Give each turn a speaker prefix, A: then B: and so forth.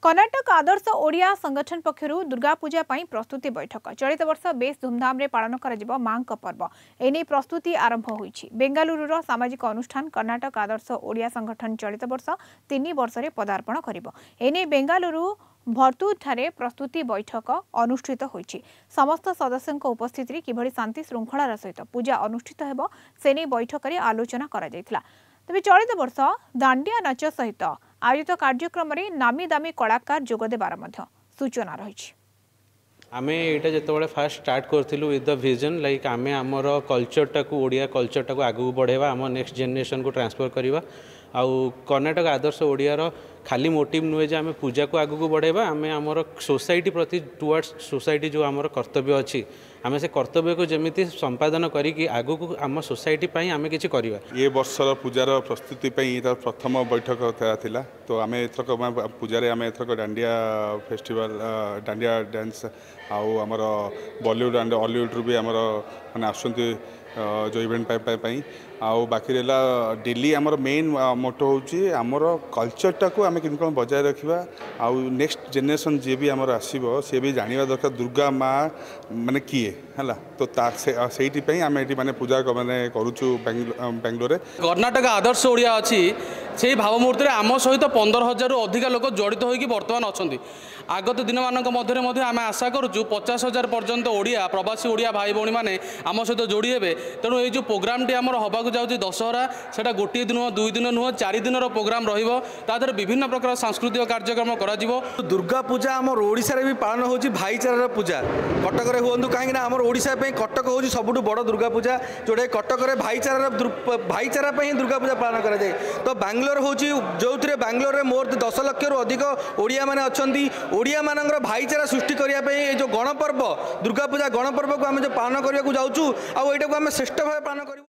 A: कर्नाटक आदर्श ओडिया संगठन पक्षर दुर्गा पूजा प्रस्तुति बैठक चलित वर्ष बेस धूमधाम रे पालन कर मां पर्व एने प्रस्तुति आरंभ होईछि। बेंगालुरुर सामाजिक अनुष्ठान कर्नाटक आदर्श ओडिया संगठन चलित वर्ष 3 वर्ष रे पदार्पण करिबो। एने बेंगालुरु भरतूर ठारे प्रस्तुति बैठक अनुष्ठित होईछि। समस्त सदस्यों उपस्थित रे किभଳି शांति श्रृंखलार सहित पूजा अनुष्ठित हेबो सेने बैठक रे आलोचना करा जायतिला। तबे चलित वर्ष दांडिया नाच सहित आयोजित कार्यक्रम में नामी दामी कलाकार जोगदेबार सूचना रही।
B: आमे एटा जेतबेले फास्ट स्टार्ट करथिलु विथ द विजन लाइक आमे हमर कल्चर टाकू ओडिया कल्चर टाकू आगु बढ़ेबा आम नेक्स्ट जनरेशन को ट्रांसफर करबा आउ कर्नाटक आदर्श ओडियार खाली मोटिव नुहे जे आमे पूजा को आगु को बढ़ेबा आमे हमर सोसाइटी प्रति टुवर्ड्स सोसाइटी जो हमर कर्तव्य अछि आमे से कर्तव्य को जेमिति संपादन करी कि आगु को आम सोसाइटी पई आमे किछि करबा।
C: ये वर्षर पूजार प्रस्तुति पई तार प्रथम बैठक थिला तो आमे एथरक पूजारे आमे एथरक डांडिया फेस्टिवल डांडिया डांस आउ आमर बॉलीवुड एंड हॉलीवुड रु भी आमर माने आसुंती जो इवेंट पाई आउ बाकी रहा डेली आमर मेन मोटो होची आमर कल्चर टाको आमे किन कोन बजाय रखिबा आउ नेक्स्ट जनरेशन जे भी आमर आसीबो से भी जानिबा दरकार दुर्गा माँ माने किए हला तो सेठी पई आमे एठी माने पूजा माने करूछु बेंगलोर रे।
D: कर्नाटक आदर्श ओडिया अछि से भावमूर्ति रे आम सहित 15,000 रु अधिक लोक जड़ित होइकी वर्तमान अछंती। आगत दिन मानक मध्य आम आशा करूँ 50,000 पर्यंत ओडिया प्रवासी ओडिया भाई भौणी मैंने आम सहित जोड़ी हे। तेणु ये जो प्रोग्रामटी आम होगा जाऊँगी दशहरा से गोटे दिन 2 दिन नुह 4 दिन प्रोग्राम रही विभिन्न प्रकार सांस्कृतिक कार्यक्रम कर
E: दुर्गा पूजा आम ओडिशा रे भी पालन होची भाईचारार पूजा कटक रे हुंतु कहीं आम ओडिशा पे कटक होची सबुठु बड़ दुर्गा पूजा जोड़े कटक रे भाईचारा पे दुर्गा पूजा पालन करा जाए। तो बांग्लोर होची जो बांग्लोर रे मोर 10 लाख रु अधिक ओडिया माने अछंती ओडिया मानकर भाईचारा सृष्टि करने जो गणपर्व दुर्गा पूजा गणपर्व को आम जो पालन करने को जाऊँ आउ यहाँ को आम श्रेष्ठ भाव पालन कर।